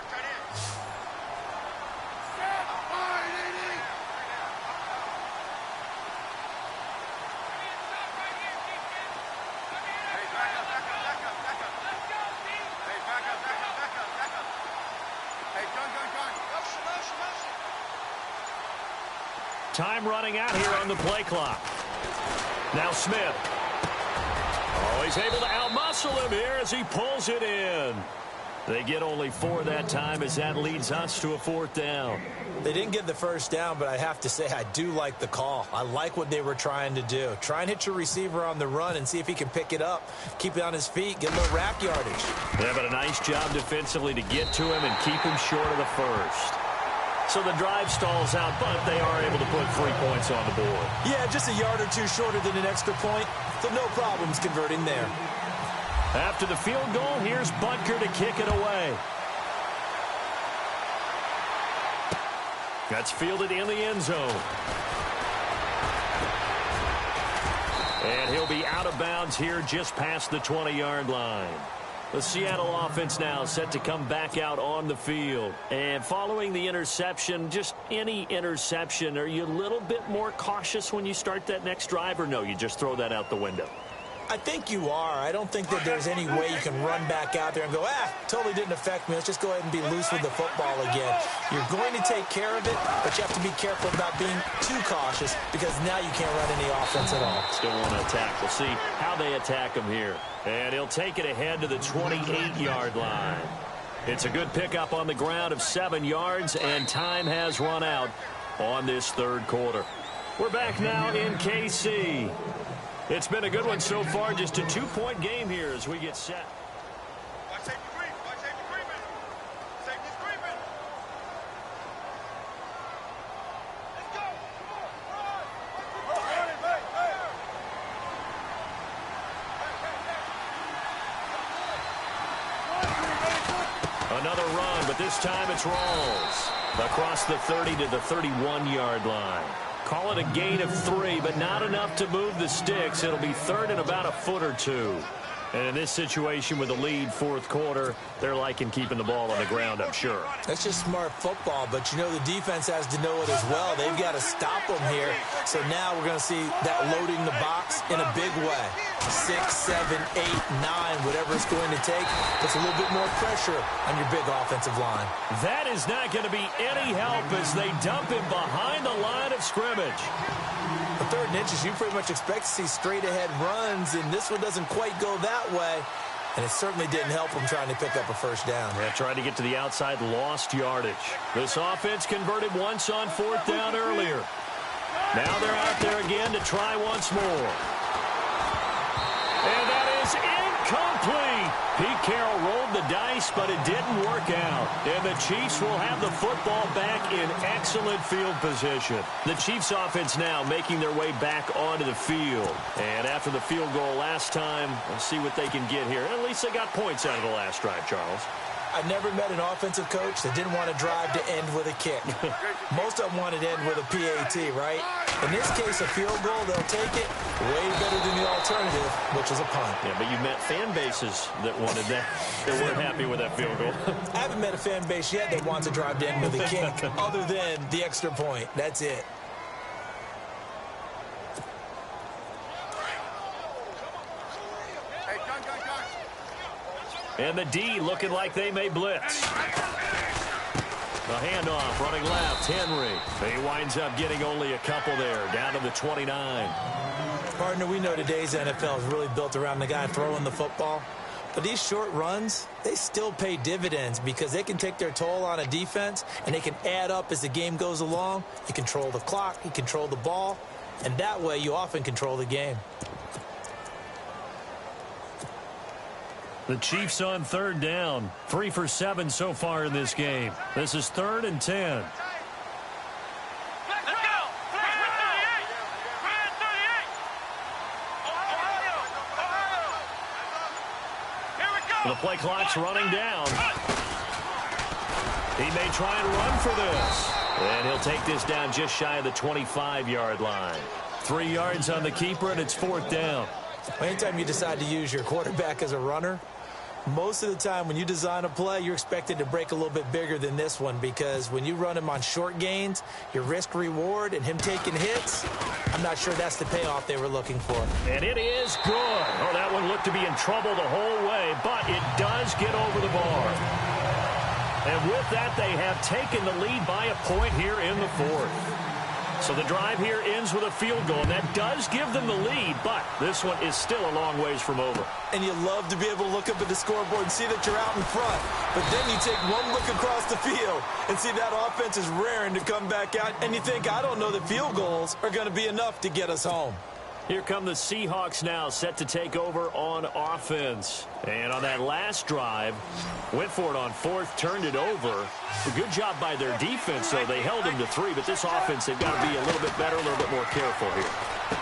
Time running out here on the play clock. Now Smith. Oh, he's able to outmuscle him here as he pulls it in. They get only 4 that time as that leads us to a 4th down. They didn't get the first down, but I have to say I do like the call. I like what they were trying to do. Try and hit your receiver on the run and see if he can pick it up. Keep it on his feet, get a little rack yardage. Yeah, but a nice job defensively to get to him and keep him short of the first. So the drive stalls out, but they are able to put 3 points on the board. Yeah, just a yard or two shorter than an extra point, so no problems converting there. After the field goal, here's Butker to kick it away. That's fielded in the end zone. And he'll be out of bounds here just past the 20-yard line. The Seattle offense now set to come back out on the field. And following the interception, just any interception, are you a little bit more cautious when you start that next drive, or no, you just throw that out the window? I think you are. I don't think that there's any way you can run back out there and go, totally didn't affect me. Let's just go ahead and be loose with the football again. You're going to take care of it, but you have to be careful about being too cautious because now you can't run any offense at all. Still want to attack. We'll see how they attack him here. And he'll take it ahead to the 28-yard line. It's a good pickup on the ground of 7 yards, and time has run out on this third quarter. We're back now in KC. It's been a good one so far, just a 2-point game here as we get set. Another run, but this time it's Rawls across the 30 to the 31-yard line. Call it a gain of 3, but not enough to move the sticks. It'll be third and about a foot or two. And in this situation with a lead fourth quarter, they're liking keeping the ball on the ground, I'm sure. That's just smart football, but you know the defense has to know it as well. They've got to stop them here. So now we're going to see that loading the box in a big way. 6, 7, 8, 9, whatever it's going to take, puts a little bit more pressure on your big offensive line. That is not going to be any help as they dump him behind the line of scrimmage. The 3rd and inches, you pretty much expect to see straight-ahead runs, and this one doesn't quite go that way. And it certainly didn't help him trying to pick up a first down. Yeah, trying to get to the outside, lost yardage. This offense converted once on 4th down earlier. Now they're out there again to try once more. And that is incomplete. Pete Carroll rolled the dice, but it didn't work out. And the Chiefs will have the football back in excellent field position. The Chiefs offense now making their way back onto the field. And after the field goal last time, we'll see what they can get here. At least they got points out of the last drive, Charles. I never met an offensive coach that didn't want to drive to end with a kick. Most of them wanted to end with a PAT, right? In this case, a field goal, they'll take it way better than the alternative, which is a punt. Yeah, but you met fan bases that wanted that. They weren't happy with that field goal. I haven't met a fan base yet that wants to drive to end with a kick other than the extra point. That's it. And the D looking like they may blitz. The handoff running left, Henry. He winds up getting only a couple there, down to the 29. Partner, we know today's NFL is really built around the guy throwing the football. But these short runs, they still pay dividends because they can take their toll on a defense and they can add up as the game goes along. You control the clock, you control the ball, and that way you often control the game. The Chiefs on 3rd down. 3 for 7 so far in this game. This is 3rd and 10. The play clock's running down. He may try and run for this. And he'll take this down just shy of the 25-yard line. 3 yards on the keeper, and it's 4th down. Anytime you decide to use your quarterback as a runner, most of the time when you design a play, you're expected to break a little bit bigger than this one because when you run him on short gains, your risk-reward and him taking hits, I'm not sure that's the payoff they were looking for. And it is good. Oh, that one looked to be in trouble the whole way, but it does get over the bar. And with that, they have taken the lead by a point here in the 4th. So the drive here ends with a field goal, and that does give them the lead, but this one is still a long ways from over. And you love to be able to look up at the scoreboard and see that you're out in front. But then you take one look across the field and see that offense is raring to come back out, and you think, I don't know that field goals are going to be enough to get us home. Here come the Seahawks now, set to take over on offense. And on that last drive, went for it on 4th, turned it over. A good job by their defense, though. They held them to 3, but this offense, they've got to be a little bit better, a little bit more careful here.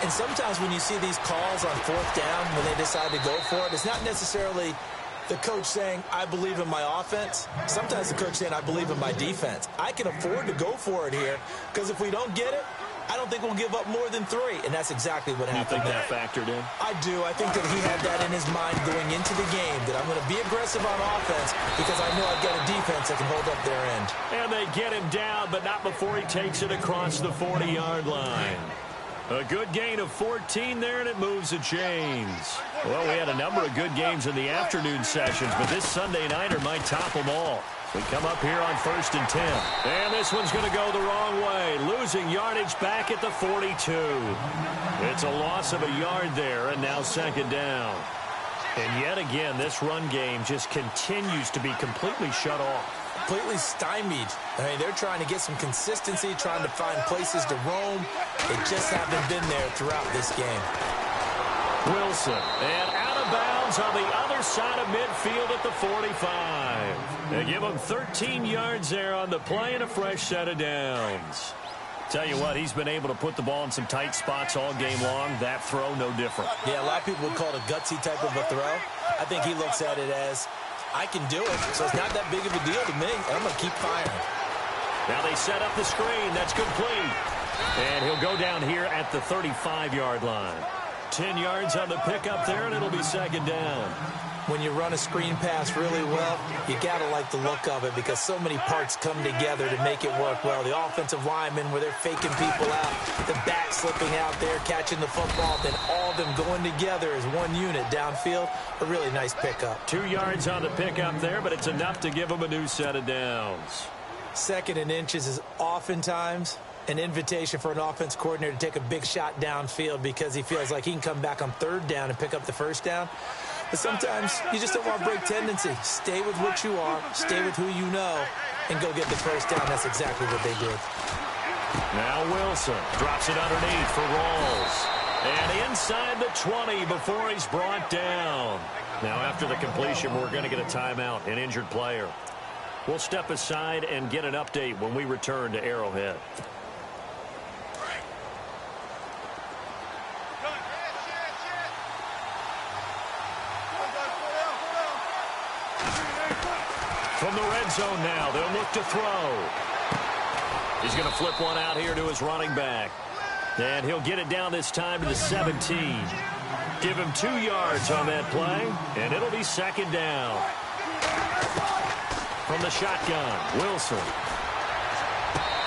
And sometimes when you see these calls on 4th down, when they decide to go for it, it's not necessarily the coach saying, I believe in my offense. Sometimes the coach saying, I believe in my defense. I can afford to go for it here because if we don't get it, I don't think we'll give up more than 3, and that's exactly what happened. You think that factored in? I do. I think that he had that in his mind going into the game, that I'm going to be aggressive on offense because I know I've got a defense that can hold up their end. And they get him down, but not before he takes it across the 40-yard line. A good gain of 14 there, and it moves the chains. Well, we had a number of good games in the afternoon sessions, but this Sunday nighter might top them all. We come up here on 1st and 10. And this one's going to go the wrong way. Losing yardage back at the 42. It's a loss of a yard there, and now 2nd down. And yet again, this run game just continues to be completely shut off. Completely stymied. I mean, they're trying to get some consistency, trying to find places to roam. They just haven't been there throughout this game. Wilson, and out of bounds on the other side of midfield at the 45. They give him 13 yards there on the play and a fresh set of downs. Tell you what, he's been able to put the ball in some tight spots all game long. That throw, no different. Yeah, a lot of people would call it a gutsy type of a throw. I think he looks at it as, I can do it, so it's not that big of a deal to me. I'm going to keep firing. Now they set up the screen. That's complete. And he'll go down here at the 35-yard line. 10 yards on the pickup there, and it'll be 2nd down. When you run a screen pass really well, you got to like the look of it because so many parts come together to make it work well. The offensive linemen, where they're faking people out, the back slipping out there, catching the football, then all of them going together as one unit downfield. A really nice pickup. 2 yards on the pickup there, but it's enough to give them a new set of downs. 2nd and inches is oftentimes an invitation for an offense coordinator to take a big shot downfield because he feels like he can come back on 3rd down and pick up the 1st down. But sometimes you just don't want to break tendency. Stay with what you are, stay with who you know, and go get the 1st down. That's exactly what they did. Now Wilson drops it underneath for Rawls. And inside the 20 before he's brought down. Now after the completion, we're going to get a timeout, an injured player. We'll step aside and get an update when we return to Arrowhead. From the red zone now, they'll look to throw. He's going to flip one out here to his running back. And he'll get it down this time to the 17. Give him 2 yards on that play, and it'll be 2nd down. From the shotgun, Wilson.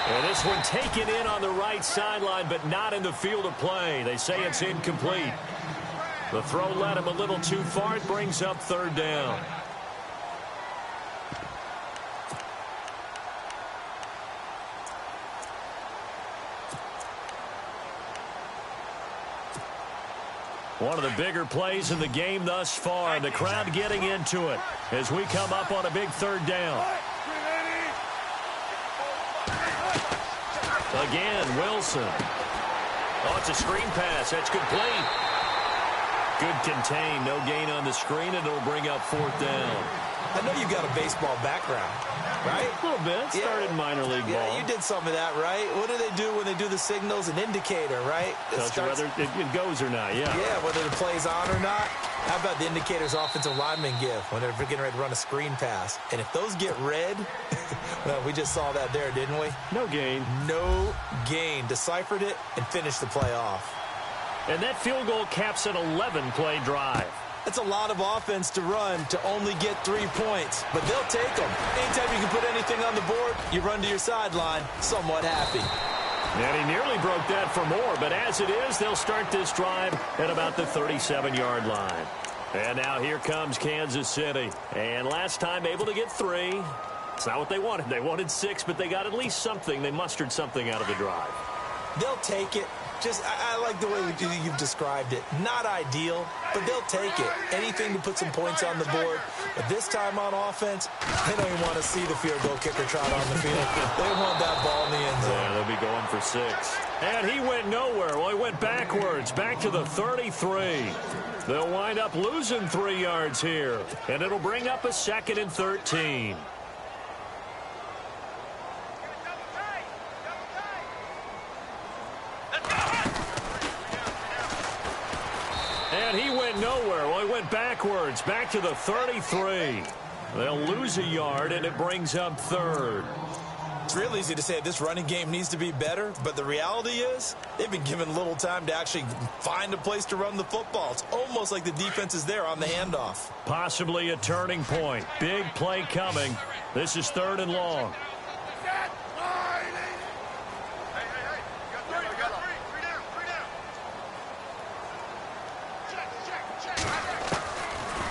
And this one taken in on the right sideline, but not in the field of play. They say it's incomplete. The throw led him a little too far. It brings up 3rd down. One of the bigger plays in the game thus far, and the crowd getting into it as we come up on a big 3rd down. Again, Wilson. Oh, it's a screen pass. That's complete. Good contain. No gain on the screen, and it'll bring up 4th down. I know you've got a baseball background, right? A little bit. Started in minor league ball. Yeah, you did some of that, right? What do they do when they do the signals? An indicator, right? Tells you whether it goes or not, yeah. Yeah, whether the play's on or not. How about the indicators offensive linemen give when they're getting ready to run a screen pass? And if those get red, well, we just saw that there, didn't we? No gain. No gain. Deciphered it and finished the play off. And that field goal caps an 11-play drive. That's a lot of offense to run to only get 3 points, but they'll take them. Anytime you can put anything on the board, you run to your sideline somewhat happy. And he nearly broke that for more, but as it is, they'll start this drive at about the 37-yard line. And now here comes Kansas City. And last time able to get 3. It's not what they wanted. They wanted 6, but they got at least something. They mustered something out of the drive. They'll take it. Just, I like the way you've described it. Not ideal, but they'll take it. Anything to put some points on the board. But this time on offense, they don't even want to see the field goal kicker trot on the field. They want that ball in the end zone. Yeah, they'll be going for 6. And he went nowhere. Well, he went backwards, back to the 33. They'll wind up losing 3 yards here. And it'll bring up a 2nd and 13. And he went nowhere. Well, he went backwards, back to the 33. They'll lose a yard, and it brings up 3rd. It's real easy to say this running game needs to be better, but the reality is they've been given little time to actually find a place to run the football. It's almost like the defense is there on the handoff. Possibly a turning point. Big play coming. This is 3rd and long.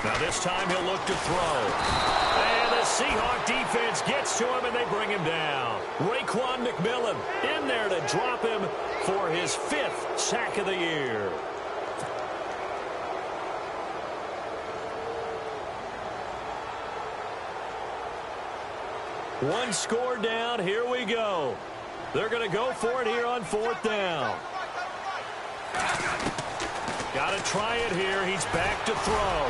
Now this time he'll look to throw. And the Seahawk defense gets to him and they bring him down. Raekwon McMillan in there to drop him for his 5th sack of the year. One score down. Here we go. They're going to go for it here on 4th down. Got to try it here. He's back to throw.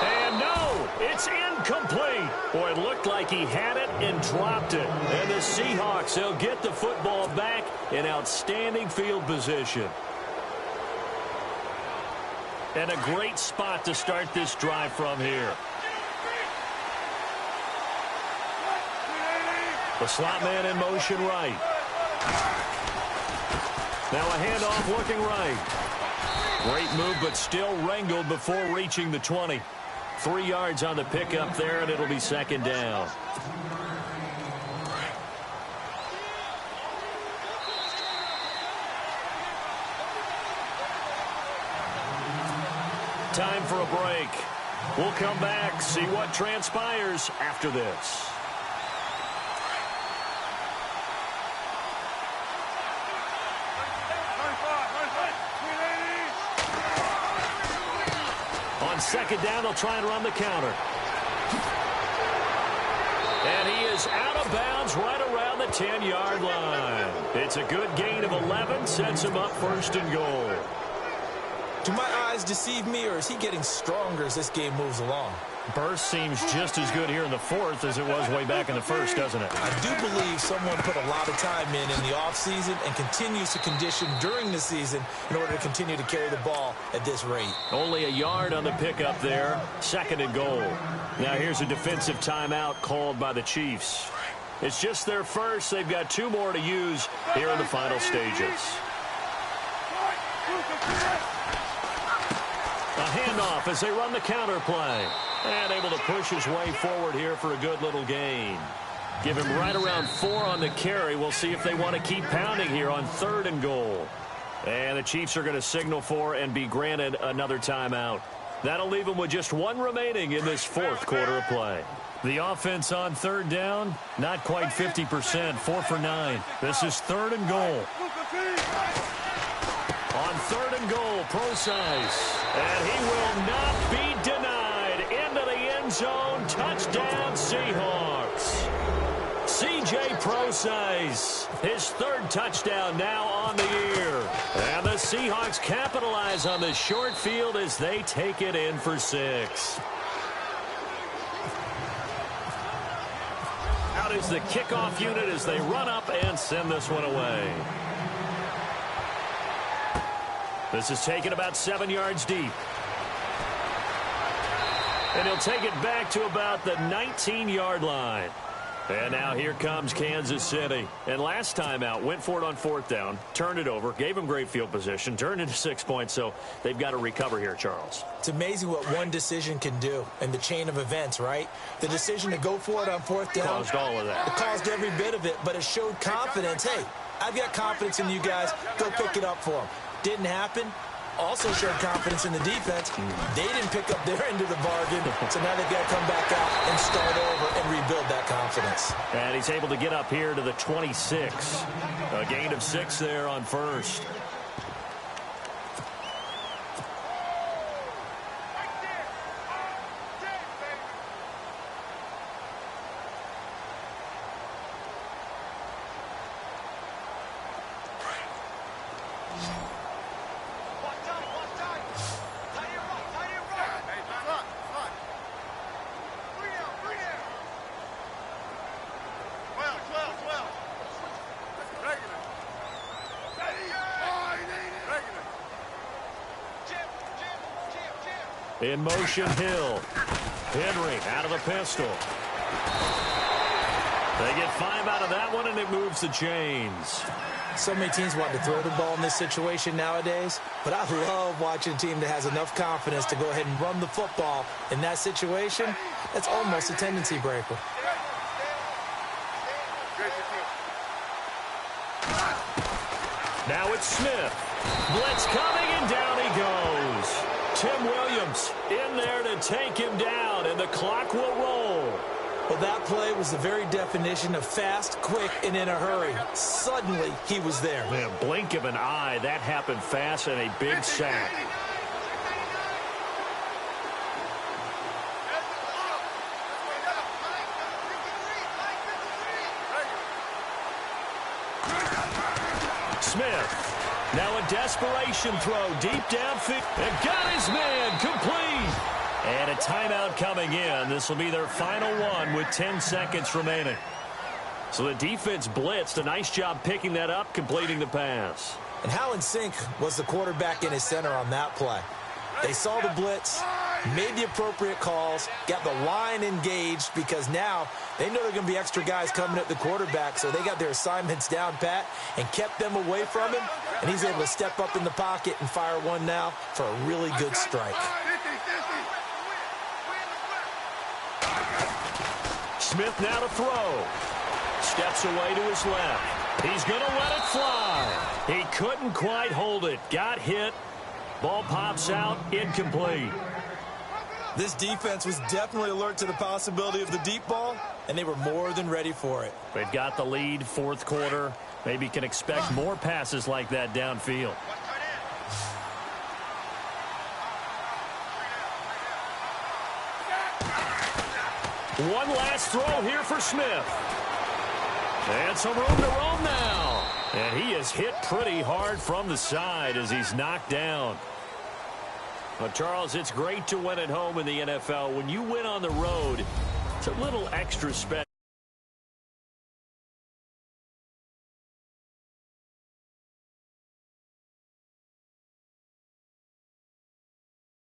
And no, it's incomplete. Boy, it looked like he had it and dropped it. And the Seahawks, they'll get the football back in outstanding field position. And a great spot to start this drive from here. The slot man in motion right. Now a handoff looking right. Great move, but still wrangled before reaching the 20. 3 yards on the pickup there, and it'll be 2nd down. Time for a break. We'll come back, see what transpires after this. On 2nd down, they'll try and run the counter. And he is out of bounds right around the 10-yard line. It's a good gain of 11, sets him up 1st and goal. Do my eyes deceive me, or is he getting stronger as this game moves along? Burst seems just as good here in the 4th as it was way back in the 1st, doesn't it? I do believe someone put a lot of time in the offseason and continues to condition during the season in order to continue to carry the ball at this rate. Only a yard on the pickup there. 2nd and goal. Now here's a defensive timeout called by the Chiefs. It's just their first. They've got 2 more to use here in the final stages. A handoff as they run the counter play. And able to push his way forward here for a good little gain. Give him right around 4 on the carry. We'll see if they want to keep pounding here on 3rd and goal. And the Chiefs are going to signal for and be granted another timeout. That'll leave them with just 1 remaining in this 4th quarter of play. The offense on 3rd down, not quite 50%, 4 for 9. This is 3rd and goal. On 3rd and goal, Procise. And he will not be denied. Into the end zone, touchdown Seahawks. C.J. Procise, his 3rd touchdown now on the year. And the Seahawks capitalize on the short field as they take it in for 6. Out is the kickoff unit as they run up and send this one away. This is taken about 7 yards deep. And he'll take it back to about the 19-yard line. And now here comes Kansas City. And last time out, went for it on 4th down, turned it over, gave him great field position, turned into 6 points, so they've got to recover here, Charles. It's amazing what one decision can do in the chain of events, right? The decision to go for it on 4th down. Caused all of that. It caused every bit of it, but it showed confidence. Hey, I've got confidence in you guys. Go pick it up for them. Didn't happen. Also showed confidence in the defense. They didn't pick up their end of the bargain, so now they've got to come back out and start over and rebuild that confidence. And he's able to get up here to the 26. A gain of 6 there on 1st. In motion, Hill. Henry out of the pistol. They get 5 out of that one, and it moves the chains. So many teams want to throw the ball in this situation nowadays, but I love watching a team that has enough confidence to go ahead and run the football in that situation. That's almost a tendency breaker. Now it's Smith. Blitz coming, and down he goes. Tim Williams in there to take him down, and the clock will roll. Well, that play was the very definition of fast, quick, and in a hurry. Suddenly, he was there. In a blink of an eye, that happened fast, and a big sack. Smith. Now a desperation throw deep downfield. And got his man complete. And a timeout coming in. This will be their final one with 10 seconds remaining. So the defense blitzed. A nice job picking that up, completing the pass. And how in sync was the quarterback in his center on that play? They saw the blitz, made the appropriate calls, got the line engaged because now they know there are going to be extra guys coming at the quarterback, so they got their assignments down pat and kept them away from him, and he's able to step up in the pocket and fire one now for a really good strike. Smith now to throw. Steps away to his left. He's going to let it fly. He couldn't quite hold it. Got hit. Ball pops out. Incomplete. This defense was definitely alert to the possibility of the deep ball, and they were more than ready for it. They've got the lead, fourth quarter. Maybe can expect more passes like that downfield. One last throw here for Smith. And some room to roam now. And he is hit pretty hard from the side as he's knocked down. Well, Charles, it's great to win at home in the NFL. When you win on the road, it's a little extra special.